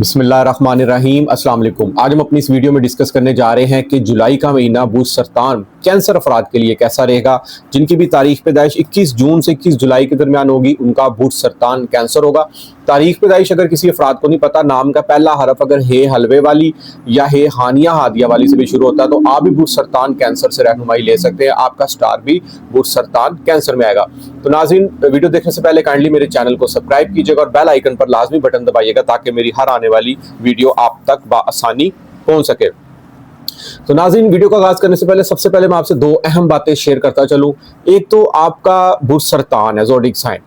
बिस्मिल्लाहिर्रहमानिर्रहीम अस्सलाम वालेकुम। आज हम अपनी इस वीडियो में डिस्कस करने जा रहे हैं कि जुलाई का महीना बूझ सरतान कैंसर अफराद के लिए कैसा रहेगा। जिनकी भी तारीख पैदाइश 21 जून से 21 जुलाई के दरमियान होगी उनका बूझ सरतान कैंसर होगा। तारीख पैदाइश अगर किसी अफराद को नहीं पता, नाम का पहला हरफ अगर हे हलवे वाली या हे हानिया हादिया वाली से भी शुरू होता है तो आप भी बूझ सरतान कैंसर से रहनुमाई ले सकते हैं। आपका स्टार भी बूझ सरतान कैंसर में आएगा। तो नाज़रीन, वीडियो देखने से पहले काइंडली मेरे चैनल को सब्सक्राइब कीजिएगा और बेल आइकन पर लाजमी बटन दबाइएगा ताकि मेरी हर आने वाली वीडियो आप तक बआसानी पहुंच सके। तो नाज़रीन, वीडियो का आगाज करने से पहले सबसे पहले मैं आपसे दो अहम बातें शेयर करता चलूं। एक तो आपका बुर्ज सरतान है, ज़ोडिक साइन,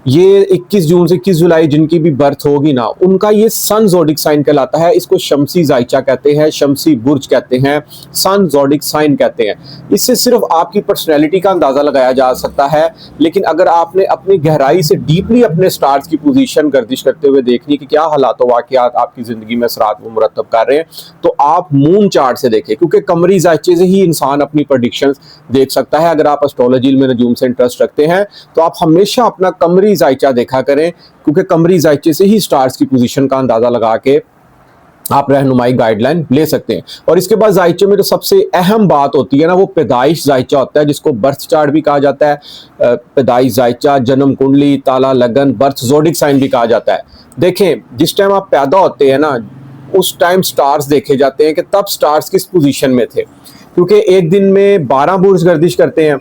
ये 21 जून से 21 जुलाई जिनकी भी बर्थ होगी ना, उनका ये सन ज़ोडिक साइन कहलाता है। इसको शमसी जायचा कहते हैं, शमसी बुर्ज कहते हैं, सन ज़ोडिक साइन कहते हैं। इससे सिर्फ आपकी पर्सनैलिटी का अंदाज़ा लगाया जा सकता है, लेकिन अगर आपने अपनी गहराई से डीपली अपने स्टार्स की पोजीशन गर्दिश करते हुए देखनी कि क्या हालात व वाक़यात आपकी ज़िंदगी में असरात वो मुरतब कर रहे हैं, तो आप मून चार्ट से देखें, क्योंकि कमरी जायचे से ही इंसान अपनी प्रेडिक्शंस देख सकता है। अगर आप एस्ट्रोलॉजी में नजूम से इंटरेस्ट रखते हैं तो आप हमेशा अपना कमरी जायचा देखा करें, क्योंकि कमरी जायचे से ही स्टार्स की पोजीशन का अंदाजा लगा के आप रहनुमाई गाइडलाइन ले सकते हैं। और इसके बाद जायचे में जो सबसे अहम बात होती है ना, वो पैदाइश जायचा होता है, जिसको बर्थ चार्ट भी कहा जाता है। पैदाइश जायचा, जन्म कुंडली, ताला लगन, बर्थ ज़ोडिक साइन भी कहा जाता है। देखें, जिस टाइम आप पैदा होते हैं ना, उस टाइम स्टार्स देखे जाते हैं कि तब स्टार्स किस पोजीशन में थे, क्योंकि एक दिन में 12 बुर्ज गर्दिश करते हैं।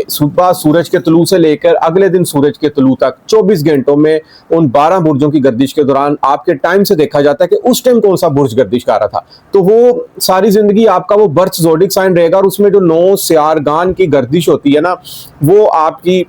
सुबह सूरज के तुलू से लेकर अगले दिन सूरज के तुलू तक 24 घंटों में उन 12 बुर्जों की गर्दिश के दौरान आपके टाइम से देखा जाता है कि उस टाइम कौन सा बुर्ज गर्दिश कर रहा था। तो वो सारी जिंदगी आपका वो बर्थ ज़ोडिक साइन रहेगा और उसमें जो 9 सियारगान की गर्दिश होती है ना, वो आपकी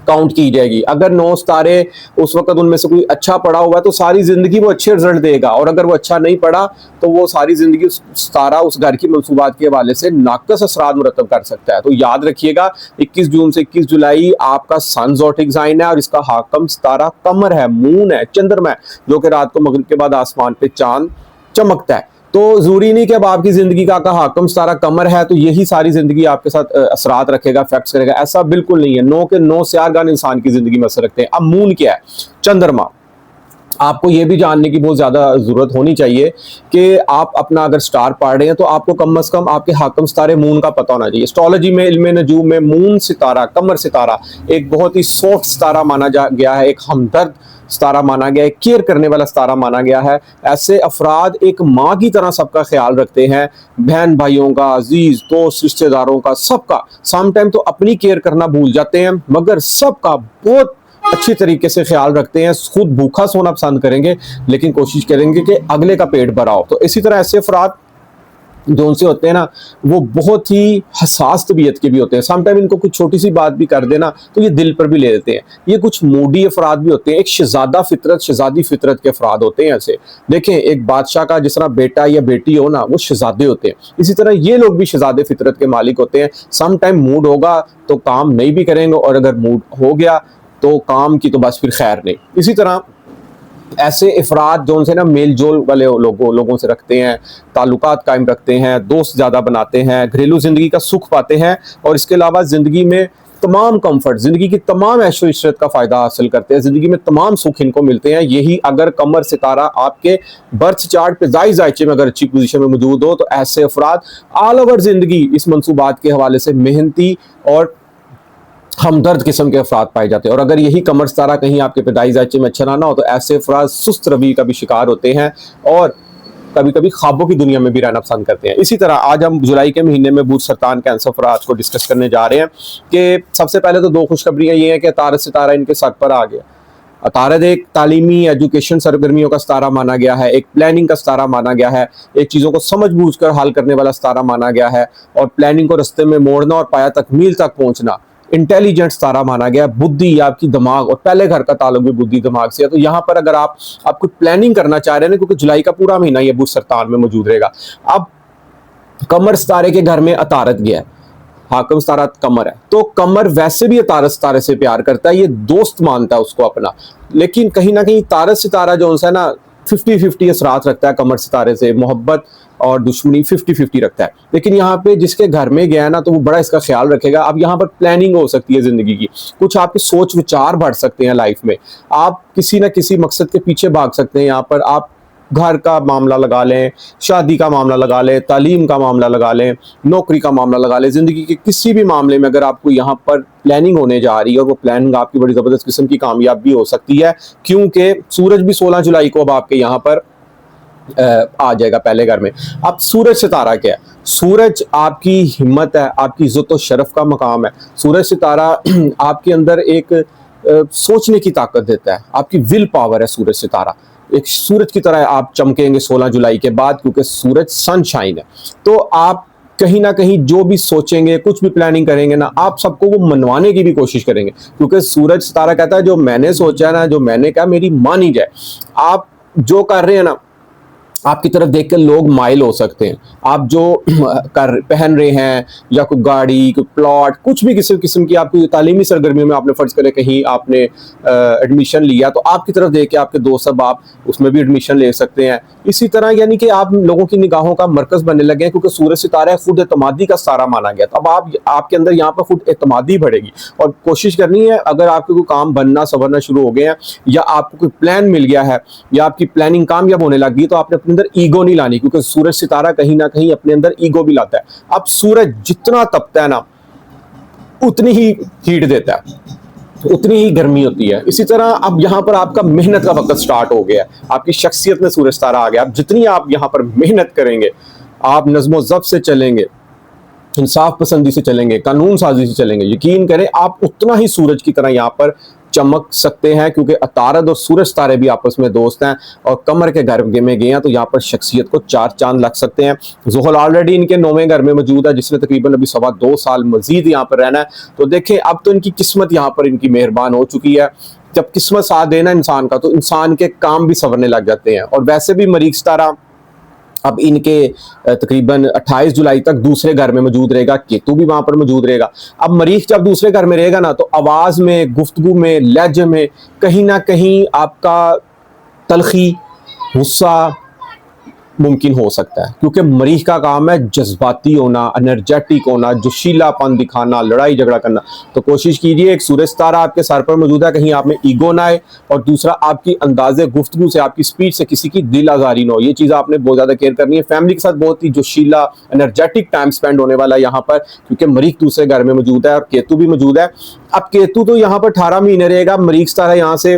काउंट की जाएगी। अगर 9 सितारे उस वक्त उनमें से कोई अच्छा पड़ा हुआ है तो सारी जिंदगी वो अच्छे रिजल्ट देगा, और अगर वो अच्छा नहीं पड़ा तो वो सारी जिंदगी उस सितारा उस घर की मनसूबात के हवाले से नाकस असरात मुरतब कर सकता है। तो याद रखिएगा, 21 जून से 21 जुलाई आपका सन ज़ोडिक साइन है और इसका हाकम सितारा कमर है, मून है, चंद्रमा है, जो कि रात को मगरिब के बाद आसमान पे चांद चमकता है। तो जरूरी नहीं कि अब आपकी जिंदगी का हाकम सितारा कमर है तो यही सारी जिंदगी आपके साथ असरात रखेगा, इफेक्ट्स करेगा, ऐसा बिल्कुल नहीं है। 9 के 9 सियारगान इंसान की जिंदगी में असर रखते हैं। अब मून क्या है, चंद्रमा। आपको ये भी जानने की बहुत ज़्यादा ज़रूरत होनी चाहिए कि आप अपना अगर स्टार पढ़ रहे हैं तो आपको कम से कम आपके हाकम सितारे मून का पता होना चाहिए। एस्ट्रोलॉजी में, इल्म नजूम में मून सितारा, कमर सितारा एक बहुत ही सॉफ्ट सितारा माना गया है, एक हमदर्द सितारा माना गया है, केयर करने वाला सितारा माना गया है। ऐसे अफराद एक माँ की तरह सबका ख्याल रखते हैं, बहन भाइयों का, अजीज दोस्त रिश्तेदारों का, सबका। सम टाइम तो अपनी केयर करना भूल जाते हैं, मगर सबका बहुत अच्छी तरीके से ख्याल रखते हैं। खुद भूखा सोना पसंद करेंगे लेकिन कोशिश करेंगे कि अगले का पेट भरा हो। तो इसी तरह ऐसे अफराद जो उनसे होते हैं ना, वो बहुत ही हसास तबीयत के भी होते हैं। समटाइम इनको कुछ छोटी सी बात भी कर देना तो ये दिल पर भी ले लेते हैं। ये कुछ मूडी अफराद भी होते हैं, एक शहजादा फितरत, शहजादी फितरत के अफराद होते हैं ऐसे। देखें, एक बादशाह का जिस तरह बेटा या बेटी हो ना, वो शहजादे होते हैं, इसी तरह ये लोग भी शहजादे फितरत के मालिक होते हैं। समटाइम मूड होगा तो काम नहीं भी करेंगे, और अगर मूड हो गया तो काम की तो बस फिर खैर नहीं। इसी तरह ऐसे अफराद जो उनसे ना मेल जोल वाले लोगों से रखते हैं, ताल्लुकात कायम रखते हैं, दोस्त ज़्यादा बनाते हैं, घरेलू ज़िंदगी का सुख पाते हैं, और इसके अलावा ज़िंदगी में तमाम कंफर्ट, ज़िंदगी की तमाम ऐशो इशरत का फ़ायदा हासिल करते हैं, ज़िंदगी में तमाम सुख इनको मिलते हैं। यही अगर कमर सितारा आपके बर्थ चार्ट पे जायचे में अगर अच्छी पोजीशन में मौजूद हो तो ऐसे अफराद ऑल ओवर ज़िंदगी इस मनसूबात के हवाले से मेहनती और हमदर्द किस्म के अफराद पाए जाते हैं। और अगर यही कमर सितारा कहीं आपके पैदाइश जायचे में अच्छा ना हो तो ऐसे अफराद सुस्त रवि का भी शिकार होते हैं और कभी कभी ख्वाबों की दुनिया में भी रहना पसंद करते हैं। इसी तरह आज हम जुलाई के महीने में बूझ सरतान कैंसर अफराद को डिस्कस करने जा रहे हैं कि सबसे पहले तो 2 खुशखबरियाँ ये हैं कि अतारद सितारा इनके सर पर आ गया। अतारद एक तालीमी एजुकेशन सरगर्मियों का सितारा माना गया है, एक प्लानिंग का सितारा माना गया है, एक चीज़ों को समझ बूझ कर हल करने वाला सितारा माना गया है, और प्लानिंग को रस्ते में मोड़ना और पाया तकमील तक पहुँचना इंटेलिजेंट सितारा माना गया। बुद्धि, आपकी दिमाग, और पहले घर का ताल्लुक भी बुद्धि दिमाग से है। तो यहाँ पर अगर आप कुछ प्लानिंग करना चाह रहे हैं, क्योंकि जुलाई का पूरा महीना ये बूझ सरतान में मौजूद रहेगा। अब कमर सितारे के घर में अतारद गया, हाकम सितारा कमर है, तो कमर वैसे भी तारस सितारे से प्यार करता है, ये दोस्त मानता है उसको अपना, लेकिन कहीं ना कहीं तारस सितारा जो है ना 50-50 असरात रखता है कमर सितारे से, मोहब्बत और दुश्मनी 50-50 रखता है। लेकिन यहाँ पे जिसके घर में गया ना तो वो बड़ा इसका ख्याल रखेगा। अब यहाँ पर प्लानिंग हो सकती है जिंदगी की, कुछ आपके सोच विचार बढ़ सकते हैं लाइफ में, आप किसी ना किसी मकसद के पीछे भाग सकते हैं। यहाँ पर आप घर का मामला लगा लें, शादी का मामला लगा लें, तालीम का मामला लगा लें, नौकरी का मामला लगा लें, ज़िंदगी के किसी भी मामले में अगर आपको यहाँ पर प्लानिंग होने जा रही है और वो प्लानिंग आपकी बड़ी ज़बरदस्त किस्म की कामयाब भी हो सकती है, क्योंकि सूरज भी 16 जुलाई को अब आपके यहाँ पर आ जाएगा पहले घर में। अब सूरज सितारा क्या है? सूरज आपकी हिम्मत है, आपकी इज्जत और शरफ का मकाम है। सूरज सितारा आपके अंदर एक सोचने की ताकत देता है, आपकी विल पावर है सूरज सितारा। एक सूरज की तरह आप चमकेंगे 16 जुलाई के बाद, क्योंकि सूरज सनशाइन है। तो आप कहीं ना कहीं जो भी सोचेंगे, कुछ भी प्लानिंग करेंगे ना, आप सबको वो मनवाने की भी कोशिश करेंगे, क्योंकि सूरज सितारा कहता है जो मैंने सोचा है ना, जो मैंने कहा मेरी मानी जाए। आप जो कर रहे हैं ना, आपकी तरफ देख कर लोग माइल हो सकते हैं। आप जो पहन रहे हैं, या कोई गाड़ी, कोई प्लॉट, कुछ भी किसी किस्म की आपकी तालीमी सरगर्मियों में आपने फर्ज करें कहीं आपने एडमिशन लिया, तो आपकी तरफ देख के आपके दोस्त सब आप उसमें भी एडमिशन ले सकते हैं। इसी तरह यानी कि आप लोगों की निगाहों का मरकज बनने लगे हैं, क्योंकि सूरज सितारा खुद एतमादी का सारा माना गया। तो अब आपके अंदर यहाँ पर खुद एतमादी बढ़ेगी और कोशिश करनी है। अगर आपके कोई काम बनना संवरना शुरू हो गए हैं, या आपको कोई प्लान मिल गया है, या आपकी प्लानिंग कामयाब होने लगी, तो आपने अंदर ईगो नहीं लानी, क्योंकि सूरज सितारा कहीं ना कहीं अपने अंदर ईगो भी लाता है। अब सूरज जितना तपता है ना, उतनी ही हीट देता है, उतनी ही गर्मी होती है। इसी तरह अब यहाँ पर आपका मेहनत का वक्त स्टार्ट हो गया है, आपकी शख्सियत में सूरज सितारा आ गया। अब जितनी आप यहाँ पर मेहनत करेंगे, आप नज़्मो ज़ब्त से चलेंगे, इंसाफ पसंदी से चलेंगे, कानून साजी से चलेंगे, यकीन करें आप उतना ही सूरज की तरह यहाँ पर चमक सकते हैं, क्योंकि अतारद और सूरज तारे भी आपस में दोस्त हैं और कमर के घर में गए हैं, तो यहाँ पर शख्सियत को 4 चांद लग सकते हैं। ज़ुहल ऑलरेडी इनके 9वें घर में मौजूद है, जिसने तकरीबन अभी 2.25 साल मजीद यहाँ पर रहना है। तो देखें, अब तो इनकी किस्मत यहाँ पर इनकी मेहरबान हो चुकी है। जब किस्मत साथ देना इंसान का, तो इंसान के काम भी संवरने लग जाते हैं। और वैसे भी मरीख सितारा अब इनके तकरीबन 28 जुलाई तक दूसरे घर में मौजूद रहेगा, केतु भी वहां पर मौजूद रहेगा। अब मरीख जब दूसरे घर में रहेगा ना, तो आवाज में, गुफ्तगू में, लहजे में कहीं ना कहीं आपका तलखी, गुस्सा मुमकिन हो सकता है, क्योंकि मरीख का काम है जज्बाती होना, एनर्जेटिक होना, जोशीलापन दिखाना, लड़ाई झगड़ा करना। तो कोशिश कीजिए, एक सूरज तारा आपके सर पर मौजूद है, कहीं आप में ईगो ना आए, और दूसरा आपकी अंदाजे गुफ्तगू से, आपकी स्पीच से किसी की दिल आजारी ना हो। ये चीज़ आपने बहुत ज़्यादा केयर करनी है। फैमिली के साथ बहुत ही जोशीला, एनर्जेटिक टाइम स्पेंड होने वाला है यहाँ पर, क्योंकि मरीख दूसरे घर में मौजूद है और केतु भी मौजूद है। अब केतु तो यहाँ पर 18 महीने रहेगा, मरीख तारा यहाँ से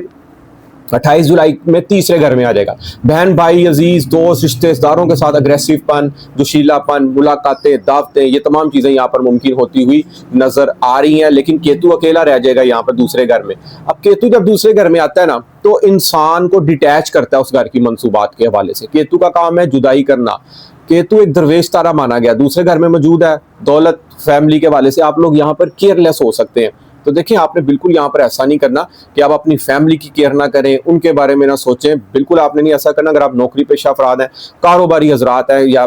28 जुलाई में तीसरे घर में आ जाएगा। बहन भाई, अजीज दोस्त, रिश्तेदारों के साथ अग्रेसिवपन, जोशीलापन, मुलाकातें, दावतें, ये तमाम चीज़ें यहाँ पर मुमकिन होती हुई नजर आ रही हैं। लेकिन केतु अकेला रह जाएगा यहाँ पर दूसरे घर में। अब केतु जब दूसरे घर में आता है ना, तो इंसान को डिटैच करता है उस घर की मंसूबात के हवाले से। केतु का काम है जुदाई करना। केतु एक दरवेश तारा माना गया, दूसरे घर में मौजूद है। दौलत, फैमिली के हवाले से आप लोग यहाँ पर केयरलेस हो सकते हैं। तो देखिए, आपने बिल्कुल यहाँ पर ऐसा नहीं करना कि आप अपनी फैमिली की केयर ना करें, उनके बारे में ना सोचें। बिल्कुल आपने नहीं ऐसा करना। अगर आप नौकरी पेशा अफराद हैं, कारोबारी हजरात हैं, या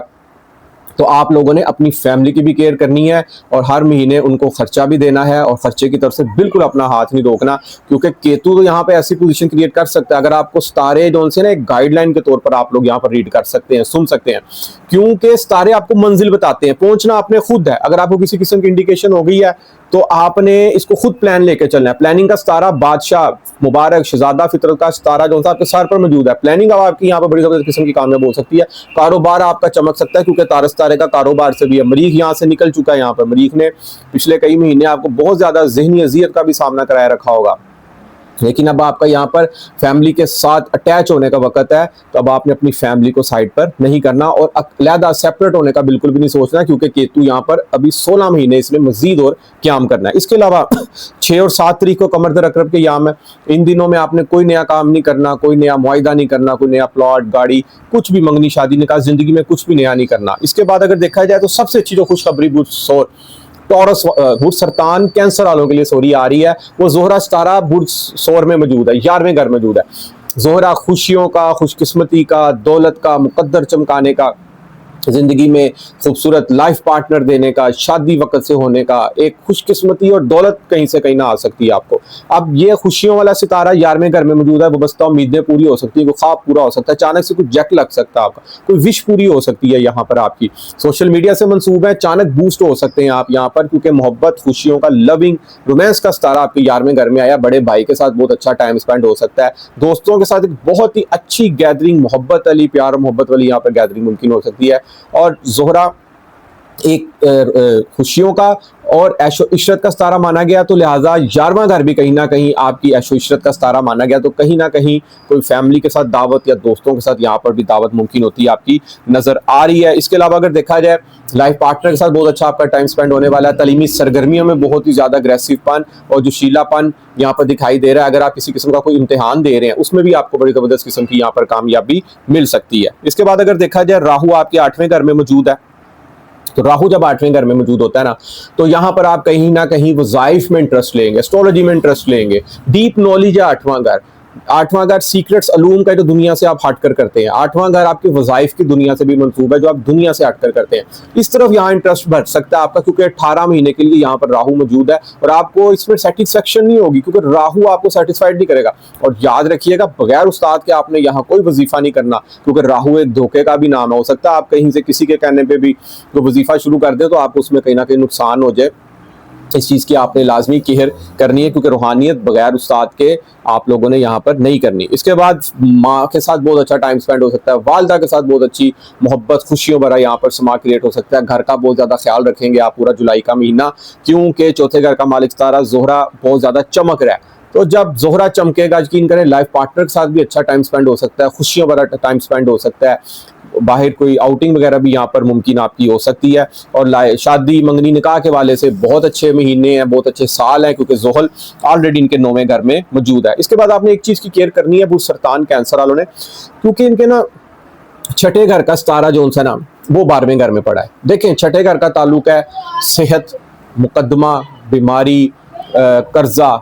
तो आप लोगों ने अपनी फैमिली की भी केयर करनी है, और हर महीने उनको खर्चा भी देना है, और खर्चे की तरफ से बिल्कुल अपना हाथ नहीं रोकना, क्योंकि केतु तो यहाँ पे ऐसी पोजीशन क्रिएट कर सकता है। अगर आपको सितारे जो से ना एक गाइडलाइन के तौर पर आप लोग यहाँ पर रीड कर सकते हैं, सुन सकते हैं, क्योंकि सितारे आपको मंजिल बताते हैं, पहुंचना आपने खुद है। अगर आपको किसी किस्म की इंडिकेशन हो गई है, तो आपने इसको खुद प्लान लेके चलना है। प्लानिंग का सितारा बादशाह, मुबारक, शहजादा फितरत का सितारा जो आपके सर पर मौजूद है। प्लानिंग अब आपकी यहाँ पर बड़ी जबरदस्त किस्म की कामयाब हो सकती है। कारोबार आपका चमक सकता है, क्योंकि तारा सितारे का कारोबार से भी है। मरीख यहाँ से निकल चुका है। यहाँ पर मरीख ने पिछले कई महीने आपको बहुत ज्यादा जहनी अजियत का भी सामना कराया रखा होगा, लेकिन अब आपका यहाँ पर फैमिली के साथ अटैच होने का वक्त है। तो अब आपने अपनी फैमिली को साइड पर नहीं करना, और अलहदा सेपरेट होने का बिल्कुल भी नहीं सोचना, क्योंकि केतु यहाँ पर अभी 16 महीने इसमें मजीद और क्याम करना है। इसके अलावा 6 और 7 तारीख को कमर दर अकरब के याम है। इन दिनों में आपने कोई नया काम नहीं करना, कोई नया मुआहिदा नहीं करना, कोई नया प्लॉट, गाड़ी, कुछ भी, मंगनी शादी निकाह, जिंदगी में कुछ भी नया नहीं करना। इसके बाद अगर देखा जाए तो सबसे अच्छी जो खुशखबरी बुध टॉरस बुध सरतान कैंसर वालों के लिए सोरी आ रही है, वो जोहरा सितारा बुध सौर में मौजूद है, 11वें घर मौजूद है। जोहरा खुशियों का, खुशकिस्मती का, दौलत का, मुकद्दर चमकाने का, जिंदगी में खूबसूरत लाइफ पार्टनर देने का, शादी वक्त से होने का, एक खुशकिस्मती और दौलत कहीं से कहीं ना आ सकती है आपको। अब ये खुशियों वाला सितारा 11वें घर में मौजूद है, वो बस्ता उम्मीदें पूरी हो सकती है, कोई ख्वाब पूरा हो सकता है, अचानक से कुछ जैक लग सकता है आपका, कोई विश पूरी हो सकती है यहाँ पर आपकी। सोशल मीडिया से मंसूब है, अचानक बूस्ट हो सकते हैं आप यहाँ पर, क्योंकि मोहब्बत, खुशियों का, लविंग, रोमांस का सितारा आपके 11वें घर में आया। बड़े भाई के साथ बहुत अच्छा टाइम स्पेंड हो सकता है, दोस्तों के साथ एक बहुत ही अच्छी गैदरिंग, मोहब्बत वाली, प्यार मोहब्बत वाली यहाँ पर गैदरिंग मुमकिन हो सकती है। और जोहरा एक खुशियों का और ऐशो इशरत का सितारा माना गया, तो लिहाजा 11वां घर भी कहीं ना कहीं आपकी ऐशो इशरत का सितारा माना गया, तो कहीं ना कहीं कोई फैमिली के साथ दावत या दोस्तों के साथ यहाँ पर भी दावत मुमकिन होती है आपकी नजर आ रही है। इसके अलावा अगर देखा जाए, लाइफ पार्टनर के साथ बहुत अच्छा आपका टाइम स्पेंड होने वाला है। तालीमी सरगर्मियों में बहुत ही ज्यादा अग्रेसिवपन और जो शीलापन यहाँ पर दिखाई दे रहा है, अगर आप किसी किस्म का कोई इम्तिहान दे रहे हैं, उसमें भी आपको बड़ी जबरदस्त किस्म की यहाँ पर कामयाबी मिल सकती है। इसके बाद अगर देखा जाए, राहु आपके 8वें घर में मौजूद है, तो राहु जब 8वें घर में मौजूद होता है ना, तो यहाँ पर आप कहीं ना कहीं वज़ाइफ में इंटरेस्ट लेंगे, एस्ट्रोलॉजी में इंटरेस्ट लेंगे, डीप नॉलेज है 8वां घर। 8वां घर सीक्रेट्स अलूम का, जो दुनिया से आप हटकर करते हैं। 8वां घर आपके वज़ाइफ की दुनिया से भी मंसूब है, जो आप दुनिया से हटकर करते हैं। इस तरफ यहाँ इंटरेस्ट बढ़ सकता है आपका, क्योंकि 18 महीने के लिए यहाँ पर राहु मौजूद है और आपको इसमें सेटिस्फेक्शन नहीं होगी, क्योंकि राहु आपको सेटिस्फाइड नहीं करेगा। और याद रखिएगा, बगैर उस्ताद के आपने यहाँ कोई वजीफा नहीं करना, क्योंकि राहु एक धोखे का भी नाम है। हो सकता है आप कहीं से किसी के कहने पर भी जो वजीफा शुरू कर दें, तो आपको उसमें कहीं ना कहीं नुकसान हो जाए। इस चीज़ की आपने लाजमी केयर करनी है, क्योंकि रूहानियत बगैर उस्ताद के आप लोगों ने यहाँ पर नहीं करनी। इसके बाद माँ के साथ बहुत अच्छा टाइम स्पेंड हो सकता है, वालदा के साथ बहुत अच्छी मोहब्बत, खुशियों भरा यहाँ पर समा क्रिएट हो सकता है। घर का बहुत ज़्यादा ख्याल रखेंगे आप पूरा जुलाई का महीना, क्योंकि चौथे घर का मालिक सितारा जोहरा बहुत ज़्यादा चमक रहा है। तो जब जोहरा चमकेगा, यकीन करें लाइफ पार्टनर के साथ भी अच्छा टाइम स्पेंड हो सकता है, खुशियों भरा टाइम स्पेंड हो सकता है, बाहर कोई आउटिंग वगैरह भी यहाँ पर मुमकिन आपकी हो सकती है। और शादी, मंगनी, निकाह के वाले से बहुत अच्छे महीने हैं, बहुत अच्छे साल हैं, क्योंकि जोहल ऑलरेडी इनके 9वें घर में मौजूद है। इसके बाद आपने एक चीज़ की केयर करनी है, बुध सरतान कैंसर वालों ने, क्योंकि इनके ना 6ठे घर का सितारा जो उनसे ना वो 12वें घर में पड़ा है। देखें, 6ठे घर का ताल्लुक है सेहत, मुकदमा, बीमारी, कर्जा,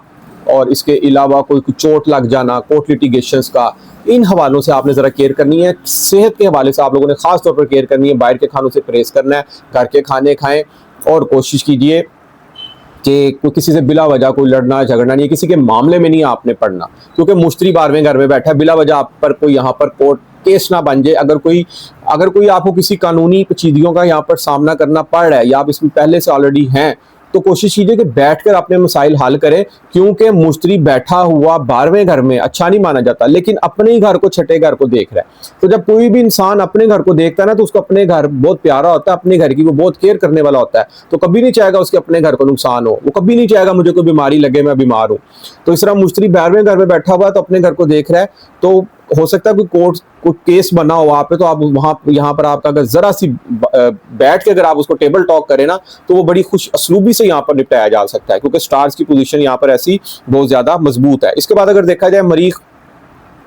और इसके अलावा कोई चोट लग जाना, कोर्ट लिटिगेशंस का, इन हवालों से आपने ज़रा केयर करनी है। सेहत के हवाले से आप लोगों ने खास तौर पर केयर करनी है। बाहर के खानों से परहेज करना है, घर के खाने खाएं, और कोशिश कीजिए कि कोई किसी से बिला वजह कोई लड़ना झगड़ना नहीं है, किसी के मामले में नहीं आपने पड़ना, क्योंकि मुश्तरी 12वें घर में बैठा है। बिला वजह आप पर कोई यहाँ पर कोर्ट केस ना बन जाए। अगर कोई आपको किसी कानूनी पेचीदगियों का यहाँ पर सामना करना पड़ रहा है, या आप इसमें पहले से ऑलरेडी हैं, तो कोशिश कीजिए कि बैठकर अपने मसाइल हल करें, क्योंकि मुश्तरी बैठा हुआ 12वें घर में अच्छा नहीं माना जाता, लेकिन अपने ही घर को 6ठे घर को देख रहा है। तो जब कोई भी इंसान अपने घर को देखता है ना, तो उसको अपने घर बहुत प्यारा होता है, अपने घर की वो बहुत केयर करने वाला होता है। तो कभी नहीं चाहेगा उसके अपने घर को नुकसान हो, वो कभी नहीं चाहेगा मुझे कोई बीमारी लगे, मैं बीमार हूँ। तो इस तरह मुश्तरी 12वें घर में बैठा हुआ है, तो अपने घर को देख रहा है, तो हो सकता है कोई केस बना हो वहां पे, तो आप वहां यहाँ पर आपका अगर जरा सी बैठ के अगर आप उसको टेबल टॉक करें ना, तो वो बड़ी खुश असलूबी से यहाँ पर निपटाया जा सकता है, क्योंकि स्टार्स की पोजीशन यहाँ पर ऐसी बहुत ज्यादा मजबूत है। इसके बाद अगर देखा जाए, मरीख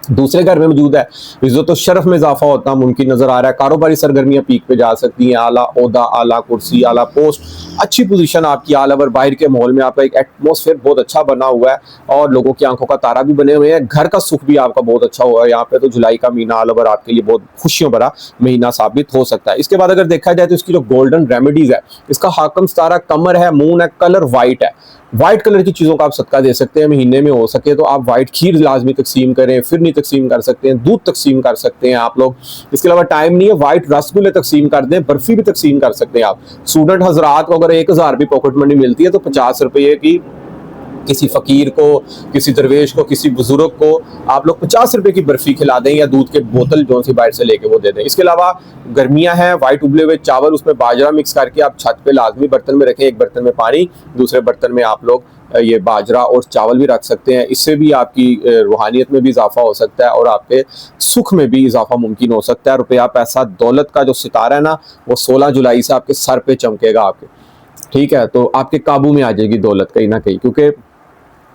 दूसरे घर में मौजूद है, इज्जत और शरफ में इजाफा होता मुमकिन नजर आ रहा है। कारोबारी सरगर्मियां पीक पे जा सकती हैं, आला ओहदा, आला कुर्सी, आला पोस्ट, अच्छी पोजीशन आपकी आल ओवर। बाहर के माहौल में आपका एक एटमॉस्फेयर बहुत अच्छा बना हुआ है, और लोगों की आंखों का तारा भी बने हुए हैं। घर का सुख भी आपका बहुत अच्छा हुआ है यहाँ पे। तो जुलाई का महीना आल ओवर आपके लिए बहुत खुशियों भरा महीना साबित हो सकता है। इसके बाद अगर देखा जाए, तो इसकी जो गोल्डन रेमेडीज है, इसका हाकम सितारा कमर है, मून है, कलर वाइट है। व्हाइट कलर की चीज़ों का आप सदका दे सकते हैं महीने में, हो सके तो आप व्हाइट खीर लाजमी तकसीम करें, फिरनी तकसीम कर सकते हैं, दूध तकसीम कर सकते हैं आप लोग। इसके अलावा टाइम नहीं है, व्हाइट रसगुल्ले तकसीम कर दें, बर्फी भी तकसीम कर सकते हैं आप। स्टूडेंट हजरात को अगर 1000 रुपये पॉकेट मनी मिलती है, तो 50 रुपये की किसी फ़कीर को, किसी दरवेश को, किसी बुजुर्ग को आप लोग 50 रुपये की बर्फ़ी खिला दें, या दूध के बोतल जो सी बाहर से लेके वो दे दें। इसके अलावा गर्मियां हैं, वाइट उबले हुए चावल, उसमें बाजरा मिक्स करके आप छत पे लाजमी बर्तन में रखें। एक बर्तन में पानी, दूसरे बर्तन में आप लोग ये बाजरा और चावल भी रख सकते हैं। इससे भी आपकी रूहानियत में भी इजाफा हो सकता है, और आपके सुख में भी इजाफा मुमकिन हो सकता है। रुपया, पैसा, दौलत का जो सितारा है ना, वो 16 जुलाई से आपके सर पे चमकेगा आपके, ठीक है। तो आपके काबू में आ जाएगी दौलत कहीं ना कहीं, क्योंकि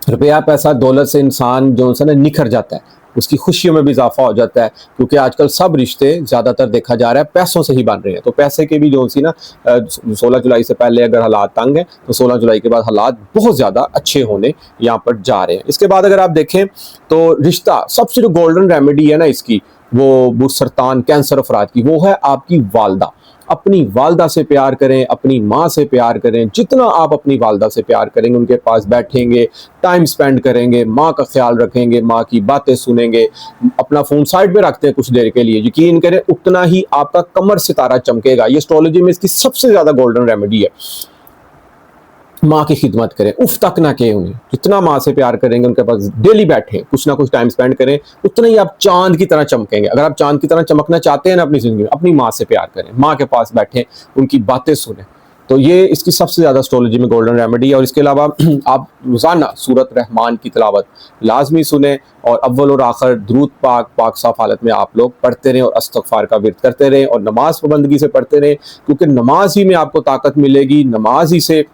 रुपया, पैसा, दौलत से इंसान जो है ना निखर जाता है, उसकी खुशियों में भी इजाफा हो जाता है। क्योंकि आजकल सब रिश्ते ज़्यादातर देखा जा रहा है पैसों से ही बन रहे हैं। तो पैसे के भी जो सी ना 16 जुलाई से पहले अगर हालात तंग हैं, तो 16 जुलाई के बाद हालात बहुत ज़्यादा अच्छे होने यहाँ पर जा रहे हैं। इसके बाद अगर आप देखें, तो रिश्ता, सबसे जो गोल्डन रेमेडी है ना इसकी, वो बुर्ज सरतान कैंसर अफराद की, वो है आपकी वालदा। अपनी वालदा से प्यार करें, अपनी माँ से प्यार करें। जितना आप अपनी वालदा से प्यार करेंगे, उनके पास बैठेंगे, टाइम स्पेंड करेंगे, माँ का ख्याल रखेंगे, माँ की बातें सुनेंगे, अपना फ़ोन साइड पे रखते हैं कुछ देर के लिए, यकीन करें उतना ही आपका कमर सितारा चमकेगा। ये एस्ट्रोलॉजी में इसकी सबसे ज़्यादा गोल्डन रेमेडी है। माँ की खिदमत करें, उफ तक ना कहें उन्हें। जितना माँ से प्यार करेंगे, उनके पास डेली बैठें, कुछ ना कुछ टाइम स्पेंड करें, उतना ही आप चांद की तरह चमकेंगे। अगर आप चांद की तरह चमकना चाहते हैं ना अपनी ज़िंदगी में, अपनी माँ से प्यार करें, माँ के पास बैठें, उनकी बातें सुनें। तो ये इसकी सबसे ज़्यादा एस्ट्रोलॉजी में गोल्डन रेमेडी है। और इसके अलावा आप रोज़ाना सूरत रहमान की तिलावत लाजमी सुने, और अव्वल और आखिर दुरूद पाक पाक साफ हालत में आप लोग पढ़ते रहें, और इस्तिग़फ़ार का विर्द करते रहें, और नमाज पाबंदगी से पढ़ते रहें, क्योंकि नमाज ही में आपको ताकत मिलेगी। नमाज ही से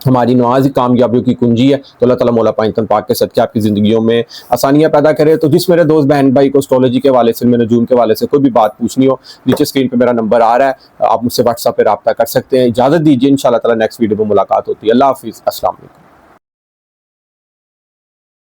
हमारी नमाज ही कामयाबियों की कुंजी है। तो अल्लाह ताला मौला पाक पाक के सदक़े आपकी ज़िंदगियों में आसानियाँ पैदा करे। तो जिस मेरे दोस्त बहन भाई को एस्ट्रोलॉजी के हवाले से, इल्म नजूम के हवाले से कोई भी बात पूछनी हो, नीचे स्क्रीन पे मेरा नंबर आ रहा है, आप मुझसे व्हाट्सएप पे रब्ता कर सकते हैं। इजाज़त दीजिए, इंशाअल्लाह ताला नेक्स्ट वीडियो में मुलाकात होती है। अल्लाह हाफ़िज़, अस्सलाम वालेकुम।